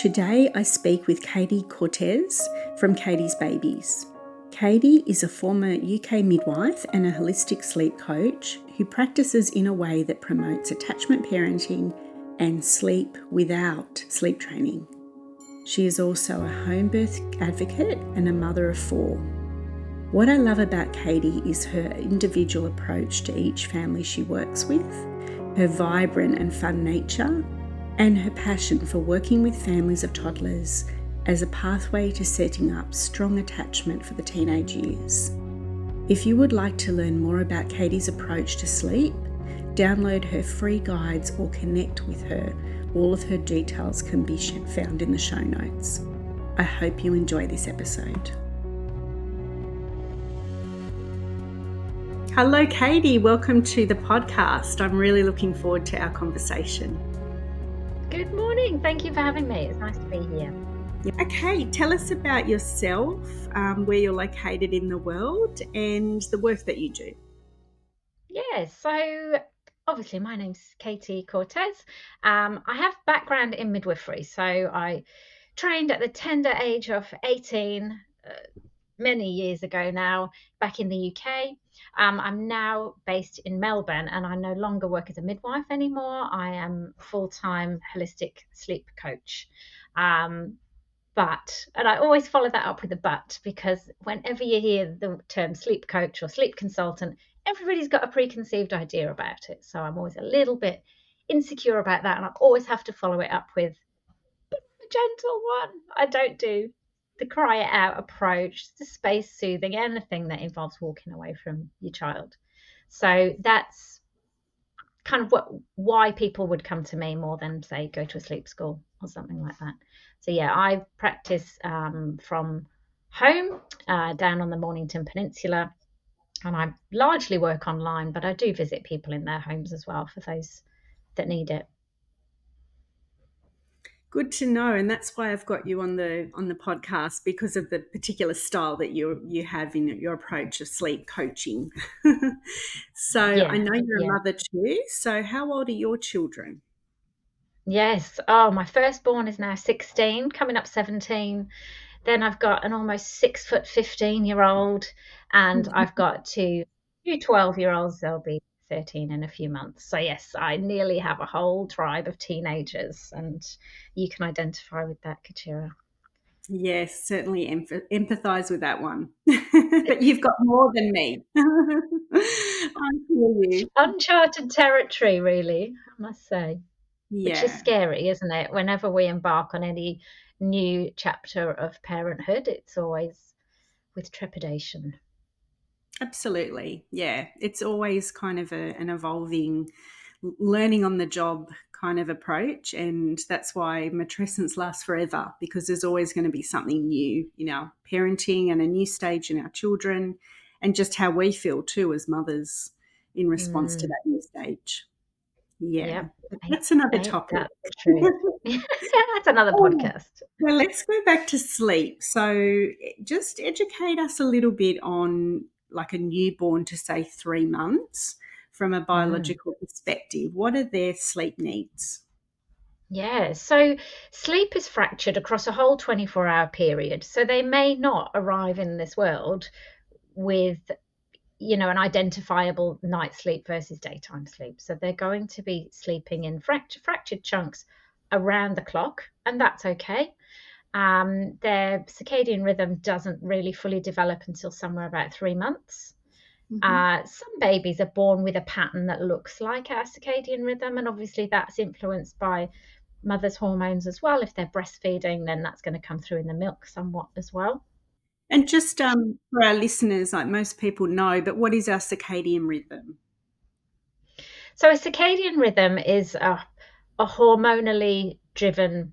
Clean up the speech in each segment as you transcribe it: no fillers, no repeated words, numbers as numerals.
Today I speak with Katie Cortes from Katie's Babies. Katie is a former UK midwife and a holistic sleep coach who practices in a way that promotes attachment parenting and sleep without sleep training. She is also a homebirth advocate and a mother of 4. What I love about Katie is her individual approach to each family she works with, her vibrant and fun nature, and her passion for working with families of toddlers as a pathway to setting up strong attachment for the teenage years. If you would like to learn more about Katie's approach to sleep, download her free guides or connect with her. All of her details can be found in the show notes. I hope you enjoy this episode. Hello, Katie. Welcome to the podcast. I'm really looking forward to our conversation. Good morning. Thank you for having me. It's nice to be here. Okay, tell us about yourself, where you're located in the world and the work that you do. Yeah, so obviously my name's Katie Cortes. I have background in midwifery. So I trained at the tender age of 18 many years ago now, back in the UK. I'm now based in Melbourne and I no longer work as a midwife anymore. I am a full-time holistic sleep coach. But, and I always follow that up with a but, because whenever you hear the term sleep coach or sleep consultant, everybody's got a preconceived idea about it. So I'm always a little bit insecure about that. And I always have to follow it up with a gentle one. I don't do the cry it out approach, the space soothing, anything that involves walking away from your child. So that's kind of why people would come to me more than, say, go to a sleep school or something like that. So yeah, I practice from home down on the Mornington Peninsula, and I largely work online, but I do visit people in their homes as well for those that need it. Good to know, and that's why I've got you on the podcast, because of the particular style that you have in your approach of sleep coaching. So yeah, I know you're a mother too. So how old are your children? Yes. Oh, my firstborn is now 16, coming up 17. Then I've got an almost 6', 15-year-old, and I've got two 12-year-olds. They'll be 13 in a few months. So yes, I nearly have a whole tribe of teenagers, and you can identify with that, Katia. Yes, certainly empathise with that one. But you've got more than me. I feel you. Uncharted territory, really, I must say. Yeah. Which is scary, isn't it? Whenever we embark on any new chapter of parenthood, it's always with trepidation. Absolutely. Yeah. It's always kind of an evolving, learning on the job kind of approach. And that's why matrescence lasts forever, because there's always going to be something new in our parenting and a new stage in our children, and just how we feel too as mothers in response to that new stage. Yeah. Yep. That's another topic. That's another podcast. Well, let's go back to sleep. So just educate us a little bit on, like, a newborn to, say, 3 months from a biological perspective. What are their sleep needs? Yeah, so sleep is fractured across a whole 24-hour period. So they may not arrive in this world with, an identifiable night sleep versus daytime sleep. So they're going to be sleeping in fractured chunks around the clock, and that's okay. Their circadian rhythm doesn't really fully develop until somewhere about 3 months. Some babies are born with a pattern that looks like our circadian rhythm, and obviously that's influenced by mother's hormones as well. If they're breastfeeding, then that's going to come through in the milk somewhat as well. And just for our listeners, like most people know, but what is our circadian rhythm? So a circadian rhythm is a hormonally driven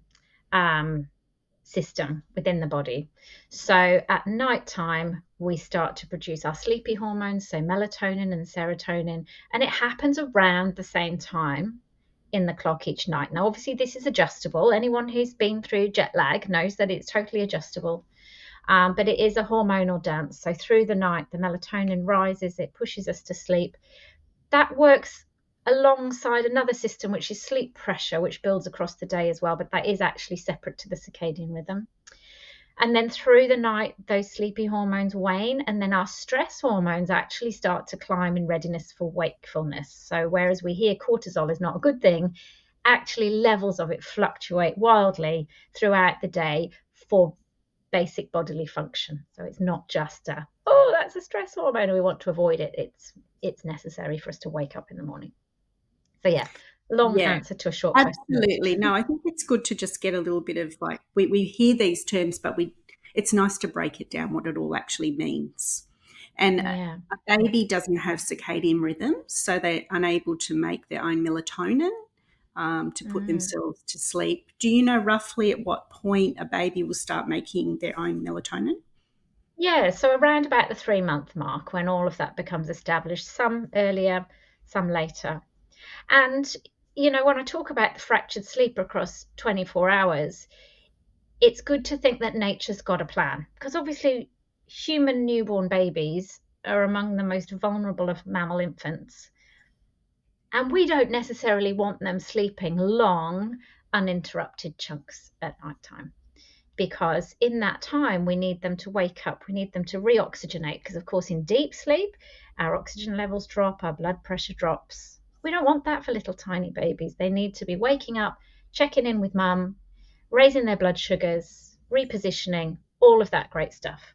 system within the body. So at nighttime, we start to produce our sleepy hormones, so melatonin and serotonin, and it happens around the same time in the clock each night. Now, obviously, this is adjustable. Anyone who's been through jet lag knows that it's totally adjustable. But it is a hormonal dance. So through the night, the melatonin rises, it pushes us to sleep. That works alongside another system, which is sleep pressure, which builds across the day as well, but that is actually separate to the circadian rhythm. And then through the night, those sleepy hormones wane, and then our stress hormones actually start to climb in readiness for wakefulness. So whereas we hear cortisol is not a good thing, actually levels of it fluctuate wildly throughout the day for basic bodily function. So it's not just oh, that's a stress hormone and we want to avoid it. It's necessary for us to wake up in the morning. So yeah, long Yeah, answer to a short question. absolutely. No, I think it's good to just get a little bit of like, we hear these terms, but it's nice to break it down what it all actually means. And Yeah. a baby doesn't have circadian rhythms, so they're unable to make their own melatonin to put themselves to sleep. Do you know roughly at what point a baby will start making their own melatonin? Yeah, so around about the 3-month mark when all of that becomes established, some earlier, some later. And, when I talk about the fractured sleep across 24 hours, it's good to think that nature's got a plan because obviously human newborn babies are among the most vulnerable of mammal infants. And we don't necessarily want them sleeping long, uninterrupted chunks at night time because in that time we need them to wake up, we need them to reoxygenate because, of course, in deep sleep, our oxygen levels drop, our blood pressure drops. We don't want that for little tiny babies. They need to be waking up, checking in with mum, raising their blood sugars, repositioning, all of that great stuff.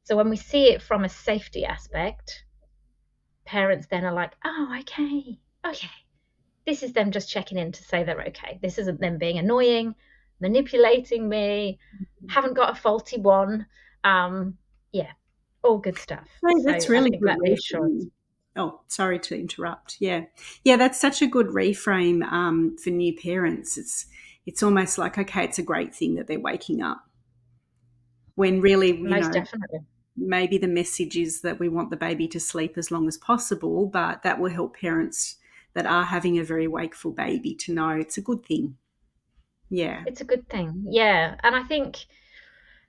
So when we see it from a safety aspect, parents then are like, oh, okay. This is them just checking in to say they're okay. This isn't them being annoying, manipulating me, haven't got a faulty one. Yeah, all good stuff. Hey, So that's I really think good that reassurance. reframe. Oh, sorry to interrupt. Yeah, yeah, that's such a good reframe for new parents. It's almost like, okay, it's a great thing that they're waking up, when really, Most definitely. maybe the message is that we want the baby to sleep as long as possible, but that will help parents that are having a very wakeful baby to know it's a good thing. Yeah. It's a good thing. Yeah. And I think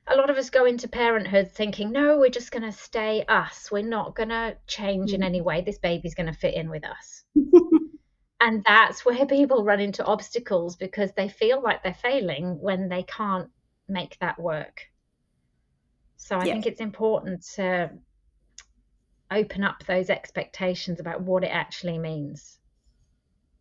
a lot of us go into parenthood thinking, no, we're just going to stay us. We're not going to change in any way. This baby's going to fit in with us. And that's where people run into obstacles because they feel like they're failing when they can't make that work. So I Yeah. think it's important to open up those expectations about what it actually means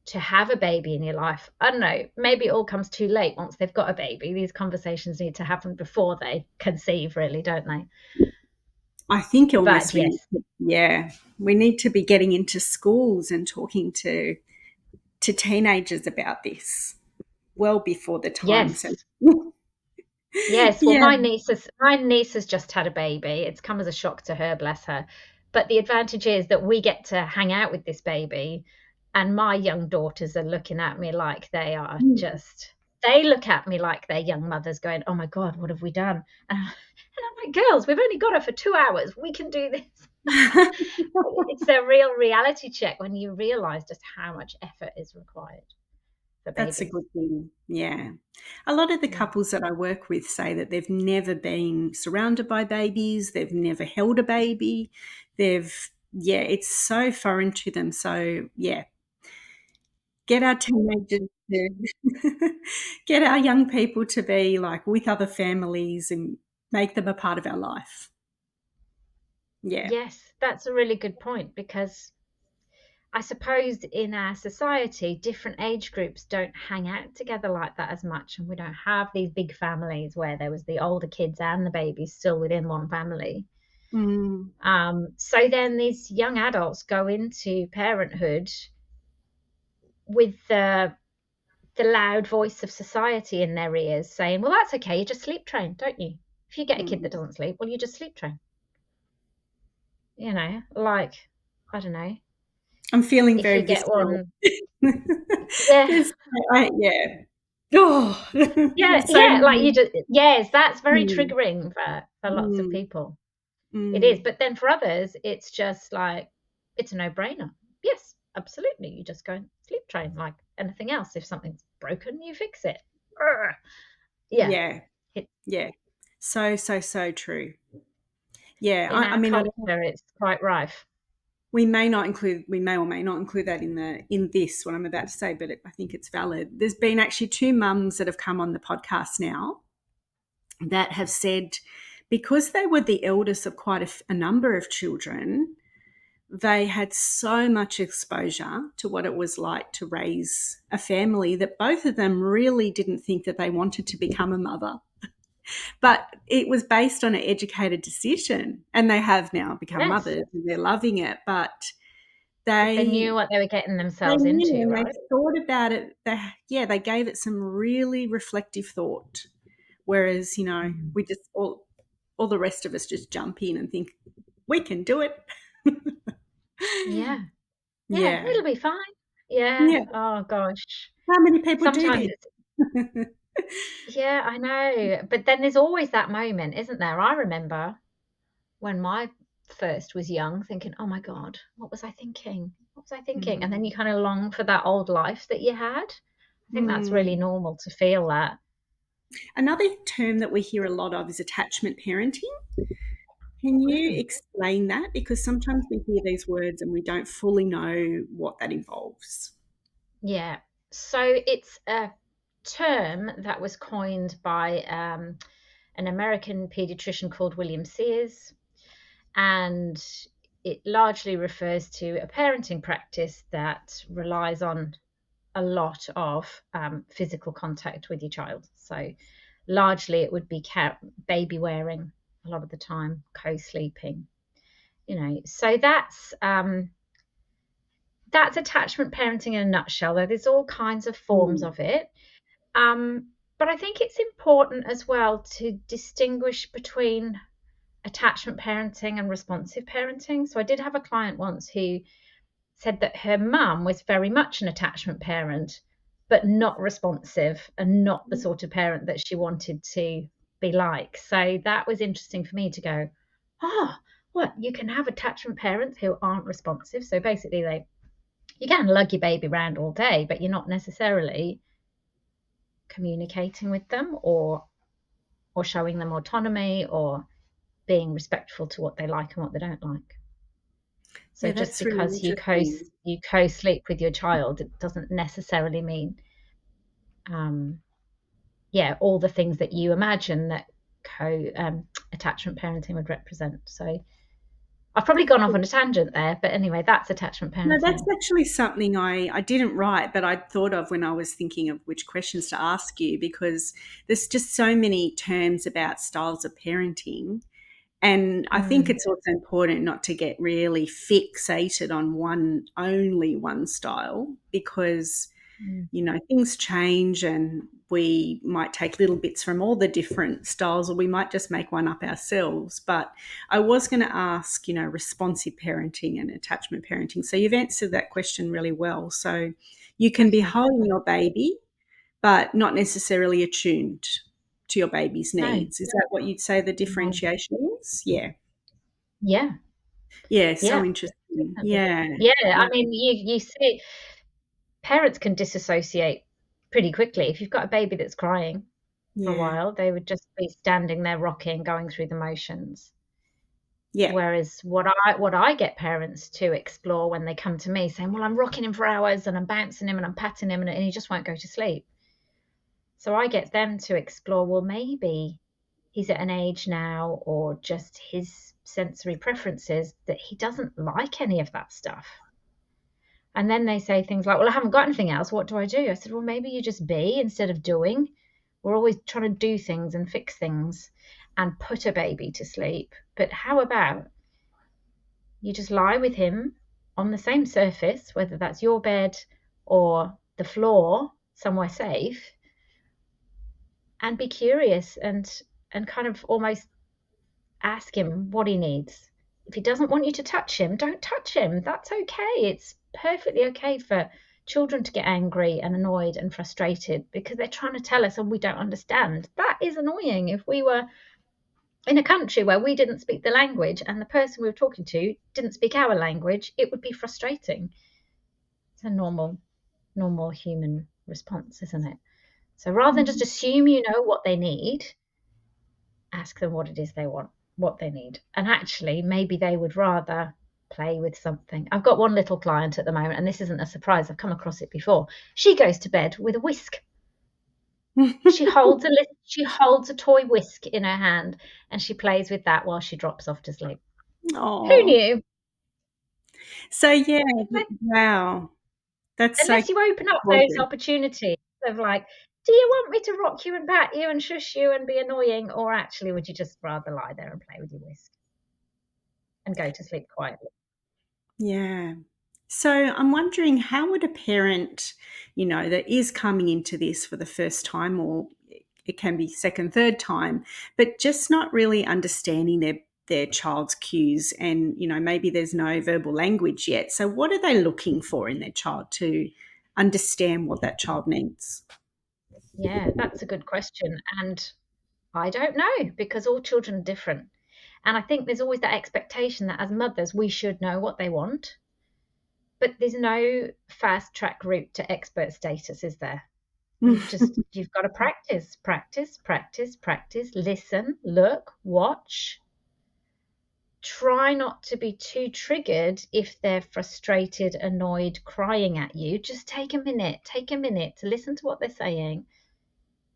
to have a baby in your life. I don't know, maybe it all comes too late once they've got a baby. These conversations need to happen before they conceive, really, don't they? I think But almost yes, we need to be getting into schools and talking to teenagers about this well before the time. So yes, yes. Well, yeah. my niece has just had a baby. It's come as a shock to her, bless her. But the advantage is that we get to hang out with this baby, and my young daughters are looking at me like they look at me like they're young mothers going, oh my God, what have we done? And I'm like, girls, we've only got her for 2 hours. We can do this. It's a real reality check when you realize just how much effort is required for That's a babies. good thing. Yeah. A lot of the Yeah. couples that I work with say that they've never been surrounded by babies, they've never held a baby. It's so foreign to them. So, yeah, get our teenagers to get our young people to be like with other families and make them a part of our life. Yeah. Yes, that's a really good point because I suppose in our society, different age groups don't hang out together like that as much, and we don't have these big families where there was the older kids and the babies still within one family. Mm, So then these young adults go into parenthood with the loud voice of society in their ears saying, well, that's okay, you just sleep train, don't you? If you get a kid mm. that doesn't sleep, well, you just sleep train. Like, I don't know. I'm feeling If you very get visceral. one, yeah, There's, yeah. Oh, yeah, there's so yeah, like many. you just, yes, that's very Mm, triggering for lots of mm, people. It is. mm. But then for others, it's just like, it's a no brainer. Yes, absolutely. You just go and sleep train like anything else. If something's broken, you fix it. Urgh. Yeah. Yeah, It, yeah. So, so, so true. Yeah, in I our mean, I culture, don't. it's quite rife. we may or may not include that in this what I'm about to say, but I think it's valid. There's been actually 2 mums that have come on the podcast now that have said, because they were the eldest of quite a number of children, they had so much exposure to what it was like to raise a family that both of them really didn't think that they wanted to become a mother. But it was based on an educated decision, and they have now become Yes. mothers and they're loving it. But They knew what they were getting they themselves knew, into, and right? they thought about it. They gave it some really reflective thought. Whereas, we just all the rest of us just jump in and think we can do it. Yeah. Yeah, Yeah. it'll be fine. Yeah. Yeah. Oh gosh. How many people do Sometimes this? it's, yeah, I know. But then there's always that moment, isn't there? I remember when my first was young thinking, oh my God, what was I thinking? What was I thinking? And then you kind of long for that old life that you had. I think that's really normal to feel that. Another term that we hear a lot of is attachment parenting. Can you explain that? Because sometimes we hear these words and we don't fully know what that involves. Yeah. So it's a term that was coined by an American pediatrician called William Sears, and it largely refers to a parenting practice that relies on a lot of physical contact with your child. So largely it would be baby wearing a lot of the time, co-sleeping, so that's attachment parenting in a nutshell. There's all kinds of forms of it, but I think it's important as well to distinguish between attachment parenting and responsive parenting. So I did have a client once who said that her mum was very much an attachment parent, but not responsive and not the sort of parent that she wanted to be like. So that was interesting for me to go, what? You can have attachment parents who aren't responsive. So basically you can lug your baby around all day, but you're not necessarily communicating with them or showing them autonomy or being respectful to what they like and what they don't like. So just because really you co-sleep with your child, it doesn't necessarily mean, all the things that you imagine that attachment parenting would represent. So I've probably gone off on a tangent there, but anyway, that's attachment parenting. No, that's actually something I didn't write, but I thought of when I was thinking of which questions to ask you, because there's just so many terms about styles of parenting. And I think it's also important not to get really fixated on only one style, because, things change and we might take little bits from all the different styles, or we might just make one up ourselves. But I was going to ask, responsive parenting and attachment parenting. So you've answered that question really well. So you can be holding your baby, but not necessarily attuned to your baby's needs. Is that what you'd say the differentiation is? Yeah. Yeah. Yeah, so interesting. Yeah. Yeah, I mean, you see parents can disassociate pretty quickly. If you've got a baby that's crying for a while, they would just be standing there rocking, going through the motions. Yeah. Whereas what I get parents to explore when they come to me saying, well, I'm rocking him for hours and I'm bouncing him and I'm patting him and he just won't go to sleep. So I get them to explore, well, maybe he's at an age now, or just his sensory preferences, that he doesn't like any of that stuff. And then they say things like, well, I haven't got anything else. What do I do? I said, well, maybe you just be instead of doing. We're always trying to do things and fix things and put a baby to sleep. But how about you just lie with him on the same surface, whether that's your bed or the floor, somewhere safe, and be curious and kind of almost ask him what he needs. If he doesn't want you to touch him, don't touch him. That's okay. It's perfectly okay for children to get angry and annoyed and frustrated because they're trying to tell us and we don't understand. That is annoying. If we were in a country where we didn't speak the language and the person we were talking to didn't speak our language, it would be frustrating. It's a normal human response, isn't it? So rather than just assume you know what they need, ask them what it is they want, what they need. And actually, maybe they would rather play with something. I've got one little client at the moment, and this isn't a surprise. I've come across it before. She goes to bed with a whisk. She holds a toy whisk in her hand, and she plays with that while she drops off to sleep. Who Oh, knew? so yeah, wow, that's so Unless you open up those gorgeous. opportunities of like, do you want me to rock you and pat you and shush you and be annoying, or actually would you just rather lie there and play with your whisk and go to sleep quietly? Yeah. So I'm wondering, how would a parent, that is coming into this for the first time, or it can be second, third time, but just not really understanding their child's cues, and maybe there's no verbal language yet. So what are they looking for in their child to understand what that child needs? Yeah, that's a good question. And I don't know, because all children are different. And I think there's always that expectation that as mothers, we should know what they want. But there's no fast track route to expert status, is there? You've got to practice, practice, practice, practice, listen, look, watch. Try not to be too triggered if they're frustrated, annoyed, crying at you. Just take a minute to listen to what they're saying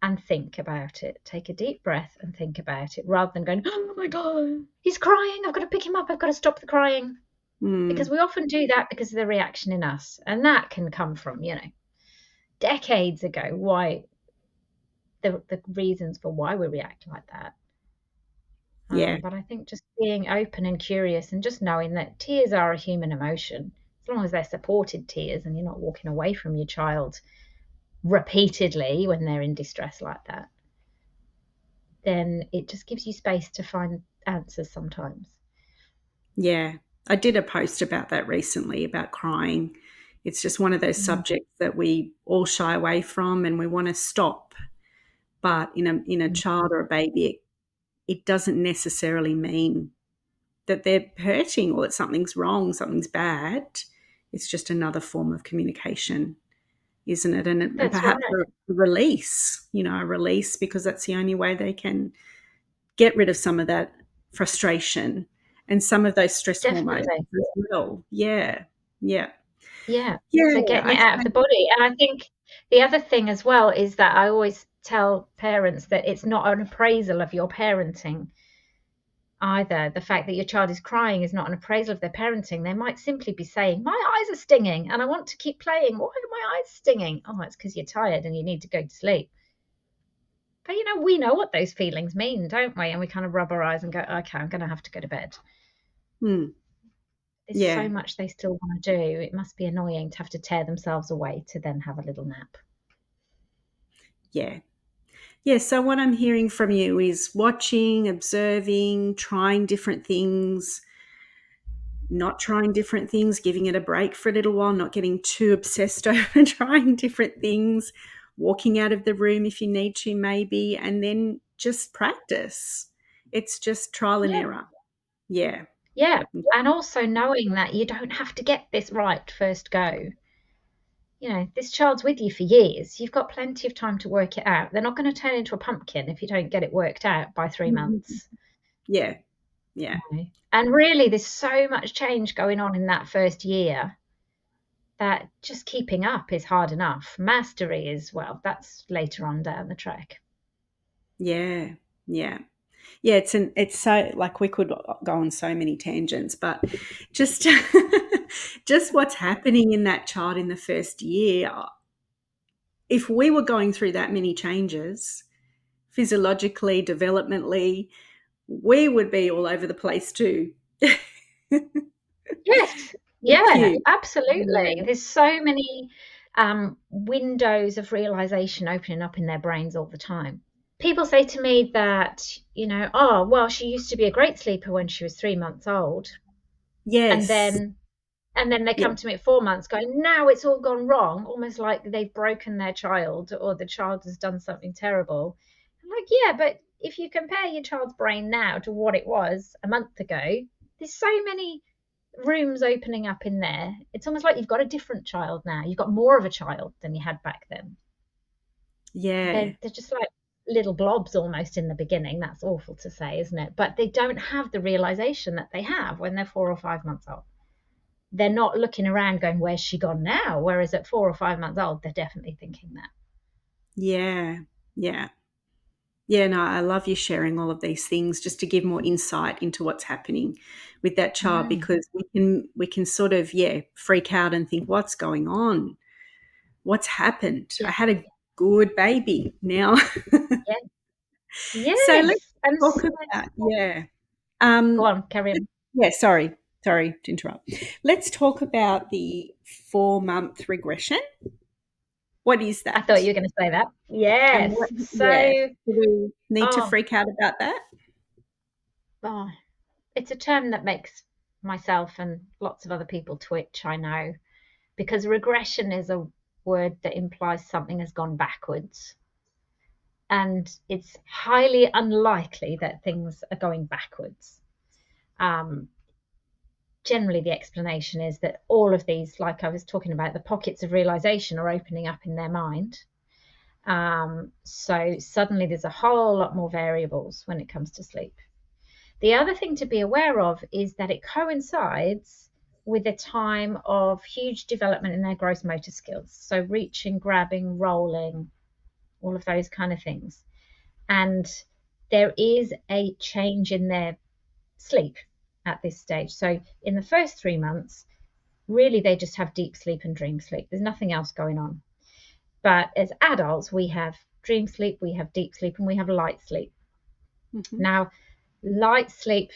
and think about it. Take a deep breath and think about it rather than going, oh my God, he's crying. I've got to pick him up. I've got to stop the crying. Because Mm, we often do that because of the reaction in us. And that can come from, decades ago, why the reasons for why we react like that. yeah, But I think just being open and curious and just knowing that tears are a human emotion, as long as they're supported tears and you're not walking away from your child repeatedly when they're in distress like that, then it just gives you space to find answers sometimes. yeah. I did a post about that recently, about crying. It's just one of those Mm. subjects that we all shy away from, and we want to stop. But in a child or a baby, it doesn't necessarily mean that they're hurting or that something's wrong, something's bad. It's just another form of communication, isn't it? And That's perhaps right. a release, a release, because that's the only way they can get rid of some of that frustration and some of those stress hormones Definitely. as well. Yeah, yeah, Yeah. yeah. So getting it out of the body. And I think the other thing as well is that I always tell parents that it's not an appraisal of your parenting either. The fact that your child is crying is not an appraisal of their parenting. They might simply be saying, my eyes are stinging and I want to keep playing. Why are my eyes stinging? Oh, it's because you're tired and you need to go to sleep. But we know what those feelings mean, don't we? And we kind of rub our eyes and go, okay, I'm going to have to go to bed. Mm, There's so yeah, much they still want to do. It must be annoying to have to tear themselves away to then have a little nap. yeah. Yeah, so what I'm hearing from you is watching, observing, trying different things, not trying different things, giving it a break for a little while, not getting too obsessed over trying different things, walking out of the room if you need to, maybe, and then just practice. It's just trial and Yeah. error. Yeah. Yeah. And also knowing that you don't have to get this right first go. This child's with you for years. You've got plenty of time to work it out. They're not going to turn into a pumpkin if you don't get it worked out by 3 months. Yeah. Yeah. And really, there's so much change going on in that first year that just keeping up is hard enough. Mastery is, well, that's later on down the track. Yeah. Yeah. Yeah, it's so, like, we could go on so many tangents, but just just what's happening in that child in the first year. If we were going through that many changes, physiologically, developmentally, we would be all over the place too. Yes, It's yeah, huge. absolutely. Yeah. There's so many windows of realization opening up in their brains all the time. People say to me that, oh, well, she used to be a great sleeper when she was 3 months old. And Yes. then and then they Yeah. come to me at 4 months going, now it's all gone wrong, almost like they've broken their child or the child has done something terrible. I'm like, yeah, but if you compare your child's brain now to what it was a month ago, there's so many rooms opening up in there. It's almost like you've got a different child now. You've got more of a child than you had back then. Yeah. They're just like little blobs almost in the beginning. That's awful to say, isn't it? But they don't have the realization that they have when they're 4 or 5 months old. they're not looking around going, where's she gone now? Whereas at 4 or 5 months old, they're definitely thinking that. Yeah. Yeah. Yeah, no, I love you sharing all of these things just to give more insight into what's happening with that child, Mm, because we can sort of, freak out and think, what's going on? What's happened? I yeah, had a good baby now. yeah, So let's yes. And talk so, about, go um, on, carry on. sorry to interrupt. Let's talk about the 4-month regression. What is I thought that? you were going to say that. And Yes. what, yeah, So, do we need to oh, freak out about that? oh, it's a term that makes myself and lots of other people twitch, I know, because regression is a word that implies something has gone backwards. And it's highly unlikely that things are going backwards. Um, Generally, the explanation is that all of these, like I was talking about, the pockets of realization are opening up in their mind. So suddenly there's a whole lot more variables when it comes to sleep. The other thing to be aware of is that it coincides with a time of huge development in their gross motor skills. So reaching, grabbing, rolling, all of those kind of things. And there is a change in their sleep at this stage. So in the first 3 months, really they just have deep sleep and dream sleep. There's nothing else going on. But as adults, we have dream sleep, we have deep sleep, and we have light sleep. Mm-hmm. Now, light sleep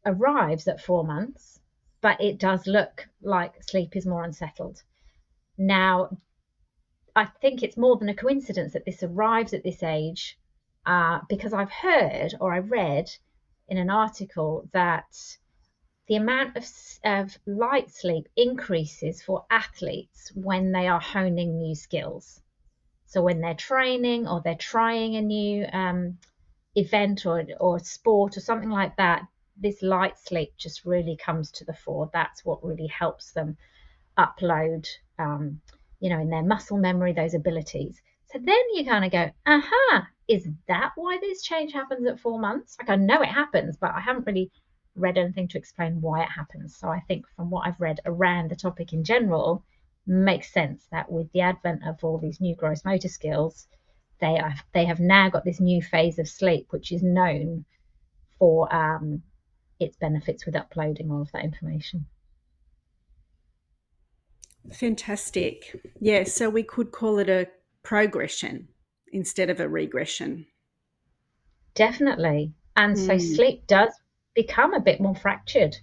arrives at 4 months, but it does look like sleep is more unsettled. Now, I think it's more than a coincidence that this arrives at this age, because I've heard or I read in an article that the amount of light sleep increases for athletes when they are honing new skills. So when they're training or they're trying a new event or sport or something like that, this light sleep just really comes to the fore. That's what really helps them upload, in their muscle memory, those abilities. So then you kind of go, aha, is that why this change happens at 4 months? Like I know it happens, but I haven't really read anything to explain why it happens. So I think from what I've read around the topic in general, makes sense that with the advent of all these new gross motor skills, they have now got this new phase of sleep, which is known for its benefits with uploading all of that information. Fantastic. Yeah, so we could call it a progression instead of a regression. Definitely. And so Mm. sleep does become a bit more fractured.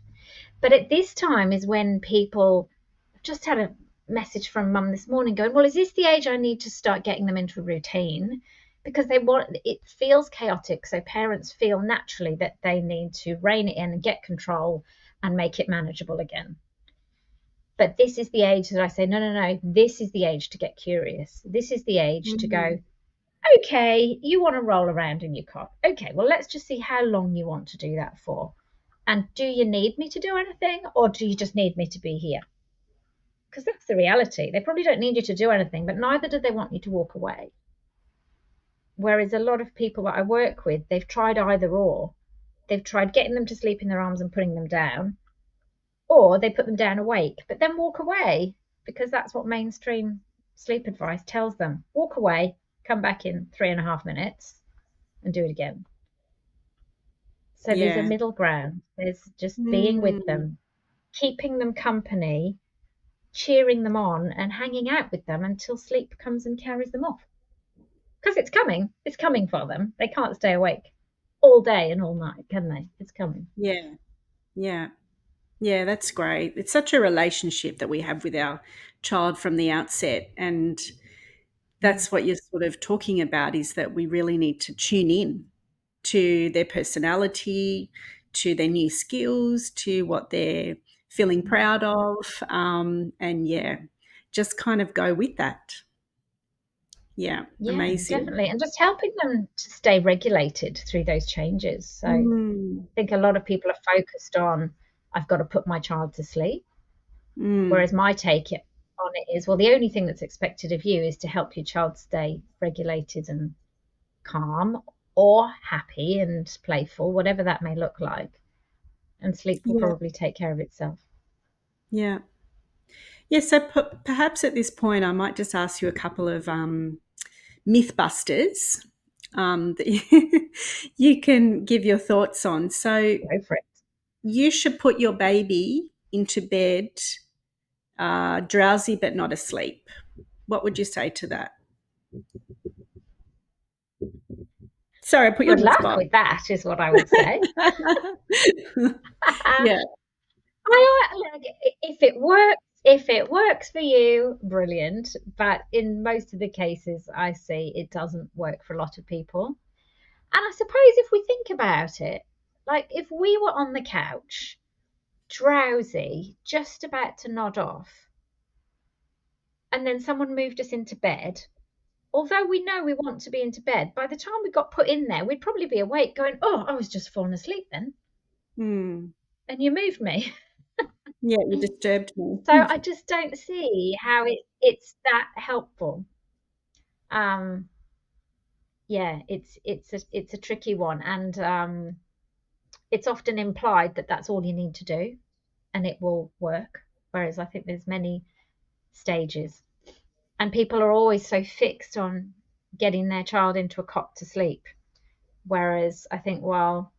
But at this time is when people I've just had a message from mum this morning going, well, is this the age I need to start getting them into a routine? Because it feels chaotic. So parents feel naturally that they need to rein it in and get control and make it manageable again. But this is the age that I say, no, no, no, this is the age to get curious. This is the age to go, Mm. okay, you want to roll around in your cot. Okay, well, let's just see how long you want to do that for. And do you need me to do anything, or do you just need me to be here? Because that's the reality. They probably don't need you to do anything, but neither do they want you to walk away. Whereas a lot of people that I work with, they've tried either or. They've tried getting them to sleep in their arms and putting them down, or they put them down awake, but then walk away because that's what mainstream sleep advice tells them. Walk away, come back in 3.5 minutes and do it again. So there's a Yeah. middle ground. There's just being with Mm. them, keeping them company, cheering them on, and hanging out with them until sleep comes and carries them off. Because it's coming. It's coming for them. They can't stay awake all day and all night, can they? It's coming. Yeah. Yeah. Yeah, that's great. It's such a relationship that we have with our child from the outset. And Mm. that's what you're sort of talking about, is that we really need to tune in to their personality, to their new skills, to what they're feeling proud of. And yeah, just kind of go with that. Yeah, Yeah, amazing. definitely. And just helping them to stay regulated through those changes. So I Mm, think a lot of people are focused on, I've got to put my child to sleep. mm, Whereas my take on it is, well, the only thing that's expected of you is to help your child stay regulated and calm or happy and playful, whatever that may look like. And sleep will yeah, probably take care of itself. yeah. Yeah, so perhaps at this point I might just ask you a couple of myth busters that you can give your thoughts on. So Go for it. you should put your baby into bed drowsy but not asleep. What would you say to that? Sorry, I put you Good on the luck spot. with that, is what I would say. Yeah. Like, if it works for you, brilliant. But in most of the cases, I see it doesn't work for a lot of people. And I suppose if we think about it, like if we were on the couch, drowsy, just about to nod off, and then someone moved us into bed, although we know we want to be into bed, by the time we got put in there, we'd probably be awake going, oh, I was just falling asleep then, Hmm. and you moved me. Yeah, you disturbed So me. I just don't see how it's that helpful. Um, yeah, it's a tricky one, and it's often implied that that's all you need to do, and it will work. Whereas I think there's many stages, and people are always so fixed on getting their child into a cot to sleep. Whereas I think, well,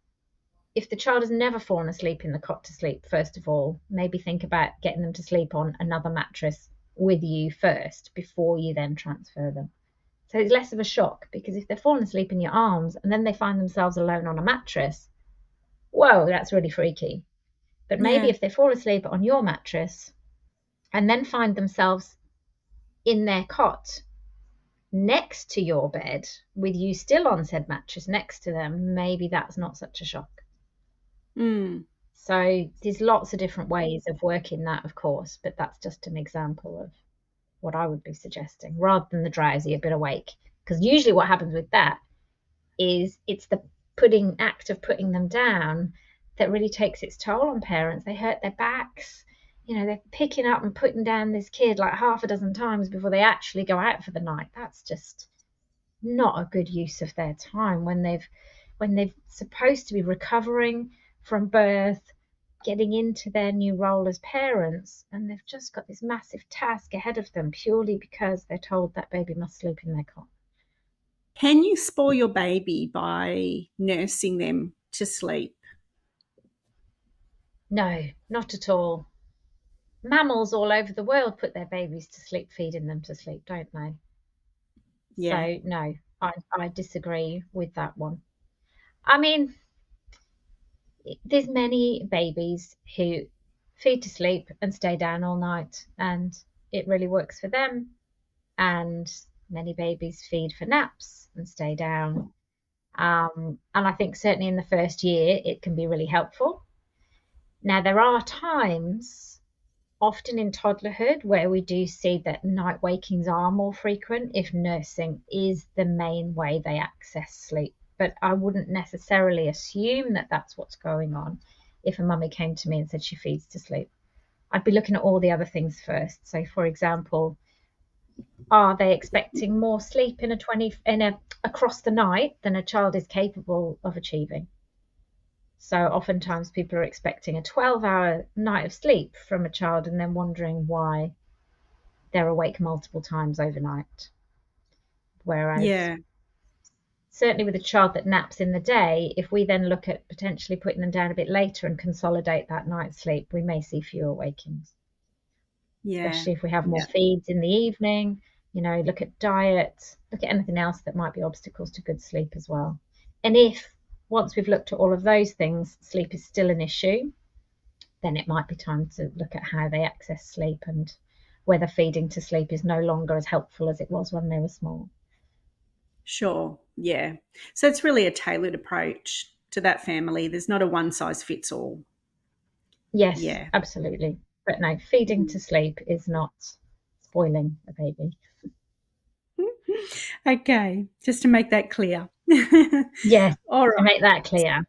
if the child has never fallen asleep in the cot to sleep, first of all, maybe think about getting them to sleep on another mattress with you first before you then transfer them. So it's less of a shock, because if they're falling asleep in your arms and then they find themselves alone on a mattress, whoa, that's really freaky. But maybe Yeah. if they fall asleep on your mattress and then find themselves in their cot next to your bed with you still on said mattress next to them, maybe that's not such a shock. Mm. So there's lots of different ways of working that, of course, but that's just an example of what I would be suggesting, rather than the drowsy, a bit awake. Because usually what happens with that is it's the act of putting them down that really takes its toll on parents. They hurt their backs. You know, they're picking up and putting down this kid like half a dozen times before they actually go out for the night. That's just not a good use of their time when they've supposed to be recovering from birth, getting into their new role as parents, and they've just got this massive task ahead of them purely because they're told that baby must sleep in their cot. Can you spoil your baby by nursing them to sleep? No, not at all. Mammals all over the world put their babies to sleep, feeding them to sleep, don't they? Yeah. So no, I disagree with that one. I mean, there's many babies who feed to sleep and stay down all night, and it really works for them. And many babies feed for naps and stay down. And I think certainly in the first year, it can be really helpful. Now, there are times, often in toddlerhood, where we do see that night wakings are more frequent if nursing is the main way they access sleep. But I wouldn't necessarily assume that that's what's going on if a mummy came to me and said she feeds to sleep. I'd be looking at all the other things first. So, for example, are they expecting more sleep in a across the night than a child is capable of achieving? So oftentimes people are expecting a 12-hour night of sleep from a child and then wondering why they're awake multiple times overnight. Whereas Yeah. certainly with a child that naps in the day, if we then look at potentially putting them down a bit later and consolidate that night's sleep, we may see fewer wakings, Yeah. especially if we have more Yeah. feeds in the evening. You know, look at diet, look at anything else that might be obstacles to good sleep as well. And if once we've looked at all of those things, sleep is still an issue, then it might be time to look at how they access sleep and whether feeding to sleep is no longer as helpful as it was when they were small. Sure. Yeah. So it's really a tailored approach to that family. There's not a one size fits all. Yes, Yeah. absolutely. But no, feeding Mm. to sleep is not spoiling a baby. Okay. Just to make that clear. Yes, All to right. make that clear.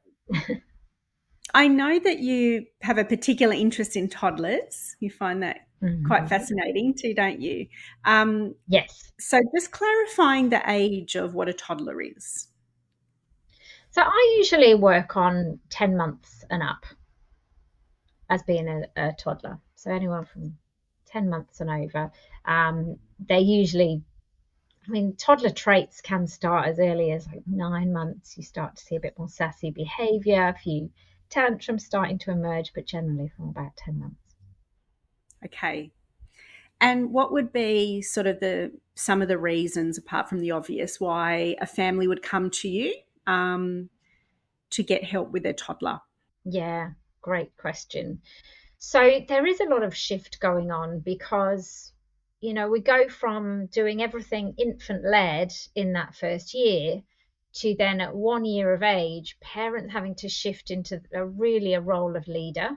I know that you have a particular interest in toddlers. You find that quite Mhm. fascinating too, don't you? Um, Yes. so just clarifying the age of what a toddler is. So I usually work on 10 months and up as being a toddler. So anyone from 10 months and over, they're usually, I mean, toddler traits can start as early as like 9 months. You start to see a bit more sassy behavior, a few tantrums starting to emerge, but generally from about 10 months. Okay. And what would be sort of some of the reasons, apart from the obvious, why a family would come to you to get help with their toddler? Yeah, great question. So there is a lot of shift going on because, we go from doing everything infant led in that first year to then at 1 year of age, parents having to shift into a role of leader,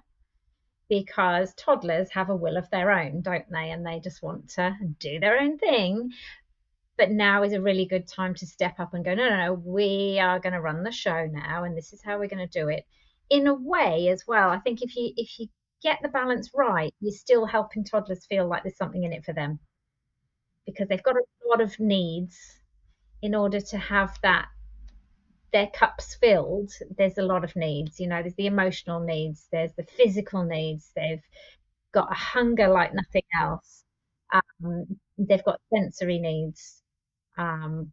because toddlers have a will of their own, don't they? And they just want to do their own thing. But now is a really good time to step up and go, no, no, no, we are going to run the show now, and this is how we're going to do it. In a way, as well, I think if you get the balance right, you're still helping toddlers feel like there's something in it for them, because they've got a lot of needs in order to have that their cups filled. There's a lot of needs. There's the emotional needs, there's the physical needs. They've got a hunger like nothing else. They've got sensory needs. Um,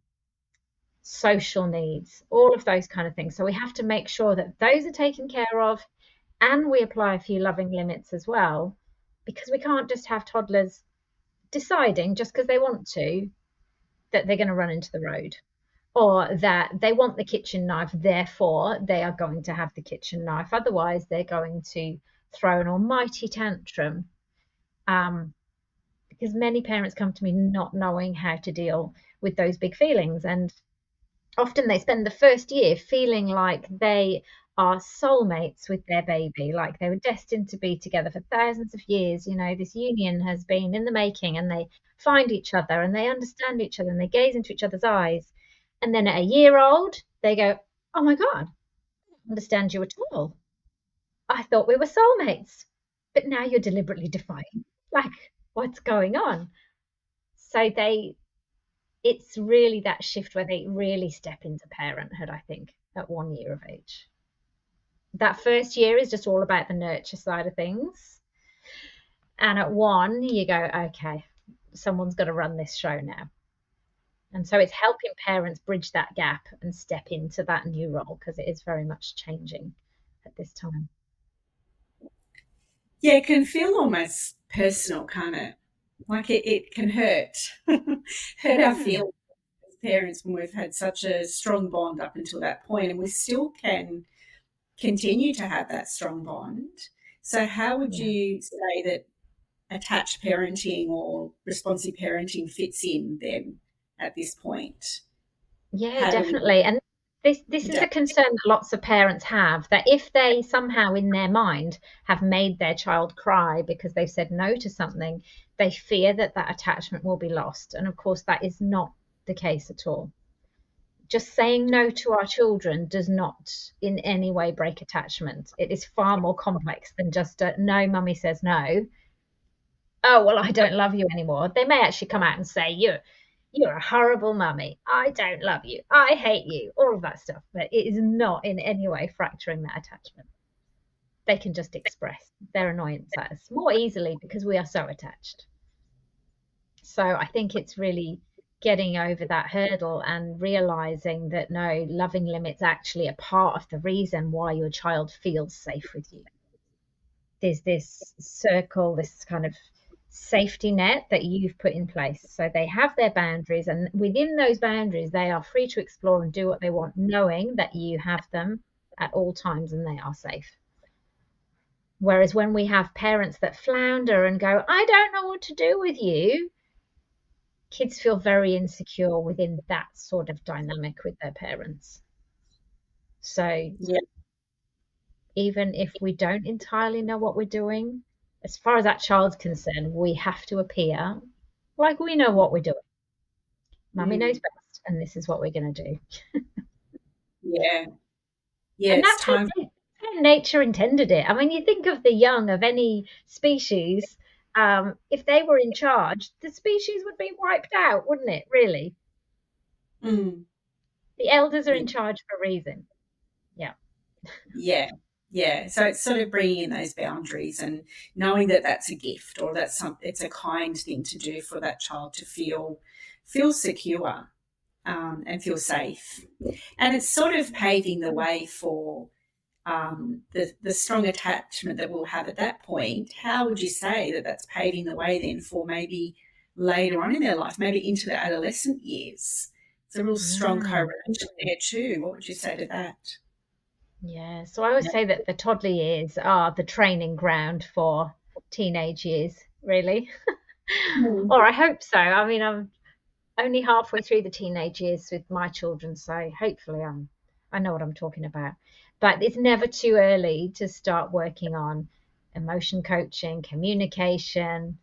Social needs, all of those kind of things. So we have to make sure that those are taken care of, and we apply a few loving limits as well, because we can't just have toddlers deciding just because they want to that they're going to run into the road, or that they want the kitchen knife, therefore they are going to have the kitchen knife. Otherwise, they're going to throw an almighty tantrum. Because many parents come to me not knowing how to deal with those big feelings, and often they spend the first year feeling like they are soulmates with their baby, like they were destined to be together for thousands of years. This union has been in the making, and they find each other and they understand each other and they gaze into each other's eyes. And then at a year old, they go, oh my God, I don't understand you at all. I thought we were soulmates, but now you're deliberately defying. Like, what's going on? So it's really that shift where they really step into parenthood, I think, at 1 year of age. That first year is just all about the nurture side of things. And at 1, you go, okay, someone's got to run this show now. And so it's helping parents bridge that gap and step into that new role, because it is very much changing at this time. Yeah, it can feel almost personal, can't it? Like it can hurt, hurt our feelings as parents when we've had such a strong bond up until that point, and we still can continue to have that strong bond. So how would Yeah. you say that attached parenting or responsive parenting fits in then at this point? Yeah, How do we definitely. And this is a adapt? concern that lots of parents have, that if they somehow in their mind have made their child cry because they've said no to something, they fear that that attachment will be lost. And of course, that is not the case at all. Just saying no to our children does not in any way break attachment. It is far more complex than just a no, mummy says no. Oh, well, I don't love you anymore. They may actually come out and say, you're a horrible mummy. I don't love you. I hate you. All of that stuff. But it is not in any way fracturing that attachment. They can just express their annoyance at us more easily because we are so attached. So I think it's really getting over that hurdle and realizing that no, loving limits actually are part of the reason why your child feels safe with you. There's this circle, this kind of safety net that you've put in place. So they have their boundaries, and within those boundaries, they are free to explore and do what they want, knowing that you have them at all times and they are safe. Whereas when we have parents that flounder and go, I don't know what to do with you, kids feel very insecure within that sort of dynamic with their parents. So Yeah. even if we don't entirely know what we're doing, as far as that child's concerned, we have to appear like we know what we're doing. Mummy knows Mm. best, and this is what we're going to do. Yeah. Yeah, And it's that's time. how nature intended it. I mean, you think of the young of any species, if they were in charge, the species would be wiped out, wouldn't it, really? Mm. The elders are Yeah. in charge for a reason. Yeah. Yeah. Yeah. So it's sort of bringing in those boundaries and knowing that that's a gift, or it's a kind thing to do for that child to feel secure, and feel safe. And it's sort of paving the way for the strong attachment that we'll have at that point. How would you say that that's paving the way then for maybe later on in their life, maybe into the adolescent years? It's a real strong Mm. correlation there too. What would you say to that? Yeah, so I always say that the toddler years are the training ground for teenage years, really. Mm. Or I hope so. I mean, I'm only halfway through the teenage years with my children, so hopefully I know what I'm talking about. But it's never too early to start working on emotion coaching, communication,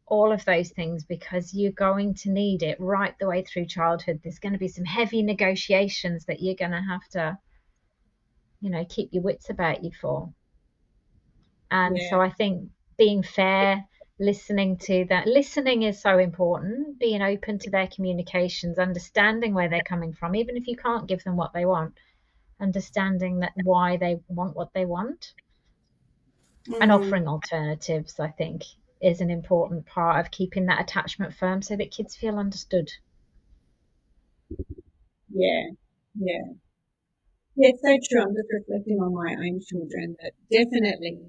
all of those things, because you're going to need it right the way through childhood. There's going to be some heavy negotiations that you're going to have to, keep your wits about you for. And Yeah. so I think being fair, listening is so important, being open to their communications, understanding where they're coming from, even if you can't give them what they want, understanding that why they want what they want, and Mm. offering alternatives, I think, is an important part of keeping that attachment firm so that kids feel understood. Yeah. Yeah. Yeah, it's so true. I'm just reflecting on my own children that definitely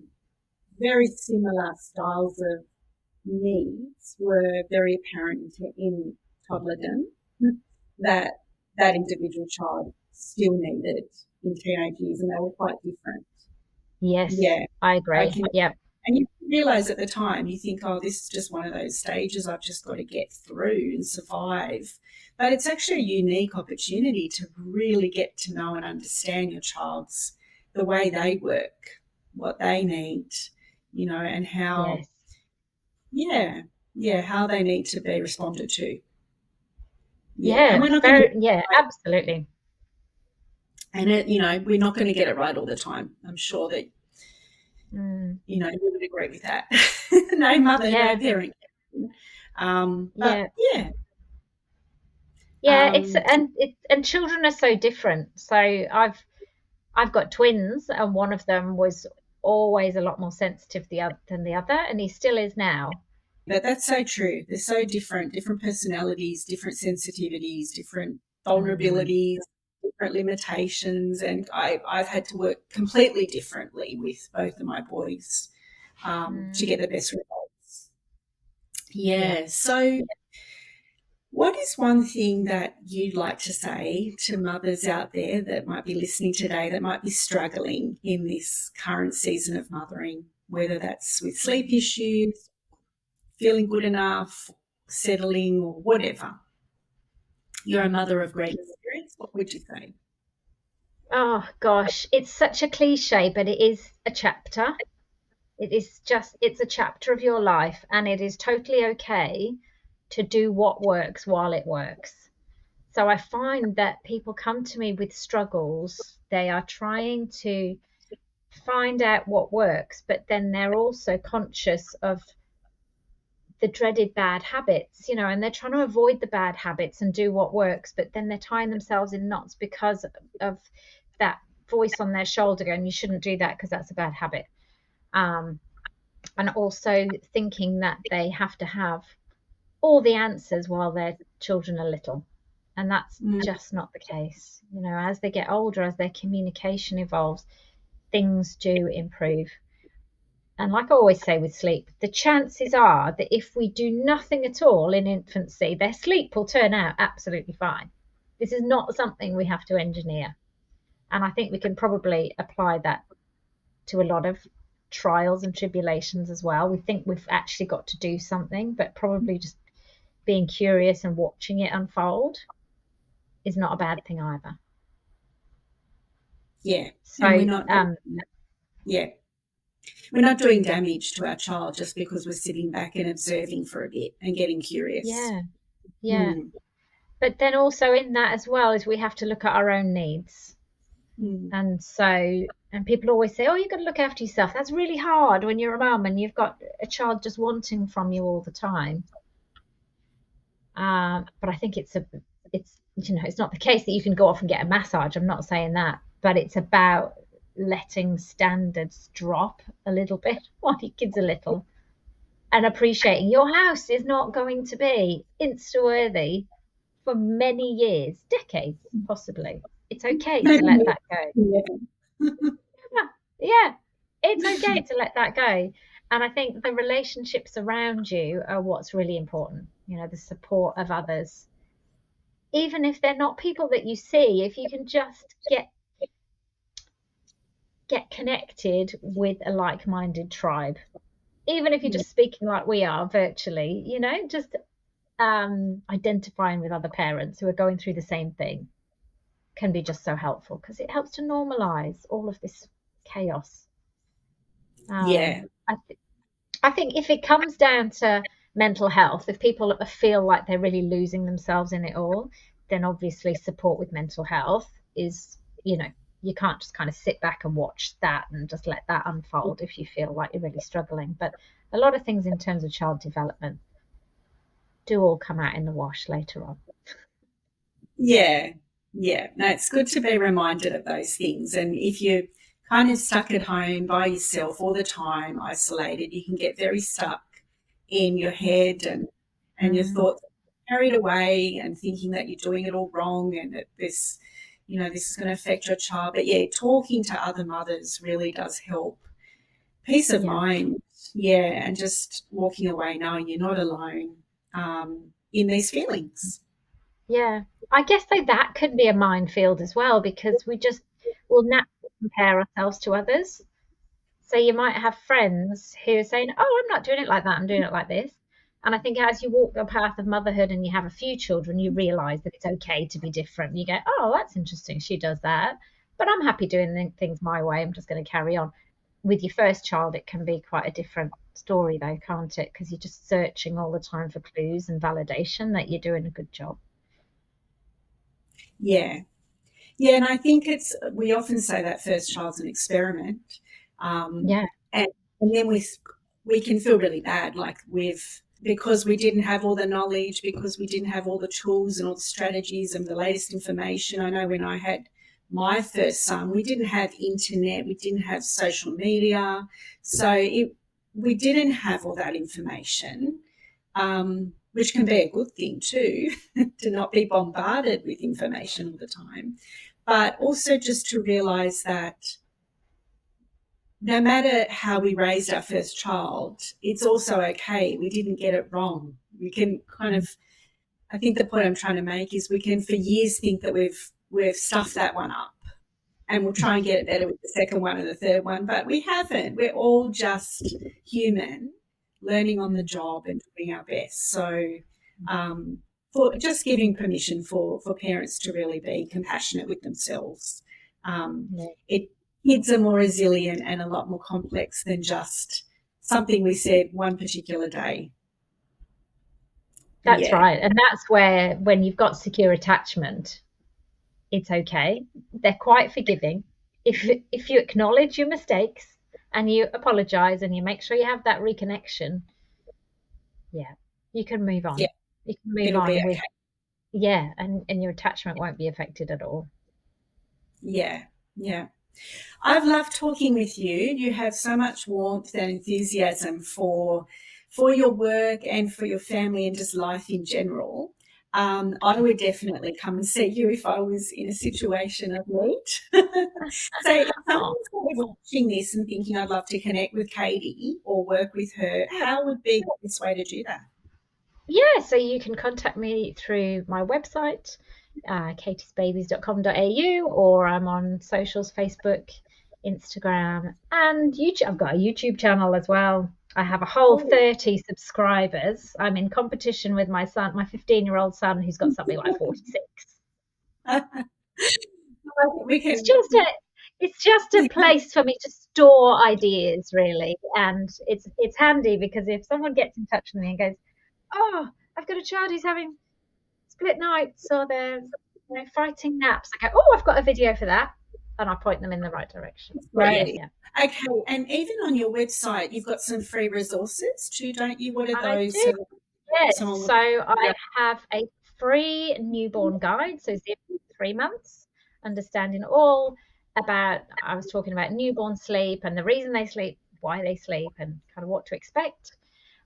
very similar styles of needs were very apparent in toddlerdom that that individual child still needed in teenage years, and they were quite different. Yes, Yeah, I I agree. can, Yep. and you realize at the time, you think, oh, this is just one of those stages I've just got to get through and survive. But it's actually a unique opportunity to really get to know and understand your child's the way they work, what they need, and how, Yes. yeah, yeah, how they need to be responded to. Yeah, and Yeah. we're not going to, Very, yeah, absolutely. and we're not going to get it right all the time. I'm sure that Mm, you would agree with that. No mother, no yeah. parent. But Yeah. yeah, Yeah, it's um, and children are so different. So I've got twins, and one of them was always a lot more sensitive than the other, and he still is now. that's so true. They're so different, different personalities, different sensitivities, different Mm, vulnerabilities, different limitations, and I've had to work completely differently with both of my boys to get mm, the best results. yeah. Yeah. So, what is one thing that you'd like to say to mothers out there that might be listening today that might be struggling in this current season of mothering, whether that's with sleep issues, feeling good enough, settling, or whatever? You're a mother of great experience. What would you say? Oh gosh, it's such a cliche, but it is a chapter. It's a chapter of your life, and it is totally okay to do what works while it works. So I find that people come to me with struggles. They are trying to find out what works, but then they're also conscious of the dreaded bad habits, and they're trying to avoid the bad habits and do what works, but then they're tying themselves in knots because of that voice on their shoulder going, you shouldn't do that because that's a bad habit. Um, and also thinking that they have to have all the answers while their children are little. And that's Mm, just not the case. As they get older, as their communication evolves, things do improve. And like I always say with sleep, the chances are that if we do nothing at all in infancy, their sleep will turn out absolutely fine. This is not something we have to engineer. And I think we can probably apply that to a lot of trials and tribulations as well. We think we've actually got to do something, but probably just being curious and watching it unfold is not a bad thing either. yeah, and So, yeah, we're not doing damage to our child just because we're sitting back and observing for a bit and getting curious. yeah, yeah. Mm, But then also in that as well is we have to look at our own needs. mm, And people always say, oh, you've got to look after yourself. That's really hard when you're a mum and you've got a child just wanting from you all the time. But I think it's not the case that you can go off and get a massage. I'm not saying that, but it's about letting standards drop a little bit while your kids are little, and appreciating your house is not going to be Insta-worthy for many years, decades, possibly. It's okay to let that go. Yeah. Yeah, it's okay to let that go. And I think the relationships around you are what's really important. The support of others, even if they're not people that you see, if you can just get connected with a like-minded tribe, even if you're just speaking like we are virtually, just identifying with other parents who are going through the same thing can be just so helpful because it helps to normalize all of this chaos. Yeah. I think if it comes down to mental health, if people feel like they're really losing themselves in it all, then obviously support with mental health is, you can't just kind of sit back and watch that and just let that unfold if you feel like you're really struggling. But a lot of things in terms of child development do all come out in the wash later on. Yeah. Yeah. No, it's good to be reminded of those things. And if you're kind of stuck at home by yourself all the time, isolated, you can get very stuck in your head and your thoughts carried away and thinking that you're doing it all wrong and that this is going to affect your child. But yeah, talking to other mothers really does help. Peace of mind, yeah, and just walking away knowing you're not alone in these feelings. Yeah, I guess that could be a minefield as well because we just will naturally compare ourselves to others. So you might have friends who are saying, "Oh, I'm not doing it like that. I'm doing it like this." And I think as you walk the path of motherhood and you have a few children, you realize that it's okay to be different. You go, "Oh, that's interesting. She does that, but I'm happy doing things my way. I'm just going to carry on." With your first child, it can be quite a different story, though, can't it? Because you're just searching all the time for clues and validation that you're doing a good job. Yeah. Yeah, and I think we often say that first child's an experiment. Yeah. And then we can feel really bad, like because we didn't have all the knowledge, because we didn't have all the tools and all the strategies and the latest information. I know when I had my first son, we didn't have internet, we didn't have social media. So we didn't have all that information, which can be a good thing too, to not be bombarded with information all the time. But also just to realise that no matter how we raised our first child, it's also okay. We didn't get it wrong. We can I think the point I'm trying to make is we can for years think that we've stuffed that one up and we'll try and get it better with the second one and the third one, but we haven't. We're all just human, learning on the job and doing our best. So for just giving permission for parents to really be compassionate with themselves. Kids are more resilient and a lot more complex than just something we said one particular day. That's right. And that's where, when you've got secure attachment, it's okay. They're quite forgiving. If you acknowledge your mistakes and you apologize and you make sure you have that reconnection, you can move on. Yeah. You can move It'll on be with, okay. and your attachment won't be affected at all. Yeah. I've loved talking with you. You have so much warmth and enthusiasm for your work and for your family and just life in general. I would definitely come and see you if I was in a situation of need. So if someone's watching this and thinking I'd love to connect with Katie or work with her, how would be the best way to do that? Yeah, so you can contact me through my website, katiesbabies.com.au, or I'm on socials, Facebook, Instagram, and YouTube. I've got a YouTube channel as well. I have a whole 30 subscribers. I'm in competition with my son, my 15-year-old son, who's got something like 46. It's just a place for me to store ideas, really, and it's handy because if someone gets in touch with me and goes, "Oh, I've got a child who's having split nights or they're fighting naps," I go, "Oh, I've got a video for that," and I point them in the right direction. Right. Yeah. Okay, and even on your website, you've got some free resources too, don't you? What are those? I do. Yes. So I have a free newborn guide, so 0 to 3 months, understanding all I was talking about newborn sleep and the reason they sleep, why they sleep, and kind of what to expect.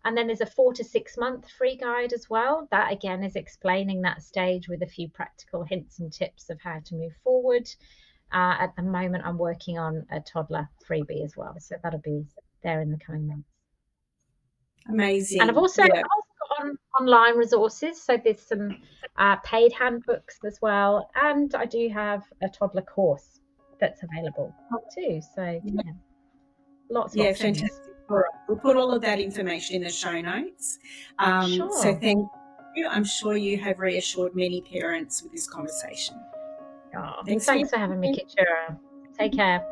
And then there's a 4 to 6 month free guide as well. That again is explaining that stage with a few practical hints and tips of how to move forward. At the moment, I'm working on a toddler freebie as well. So that'll be there in the coming months. Amazing. And I've also got online resources. So there's some paid handbooks as well. And I do have a toddler course that's available too. So lots of options. Fantastic. All right. We'll put all of that information in the show notes. Sure. So thank you. I'm sure you have reassured many parents with this conversation. Oh, thanks for having me, Katura. Take care.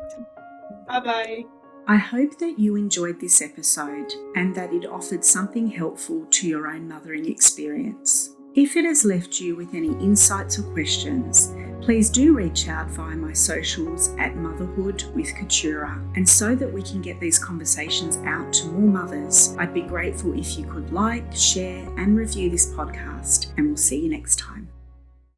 Bye-bye. I hope that you enjoyed this episode and that it offered something helpful to your own mothering experience. If it has left you with any insights or questions, please do reach out via my socials at Motherhood with Katura. And so that we can get these conversations out to more mothers, I'd be grateful if you could like, share and review this podcast, and we'll see you next time.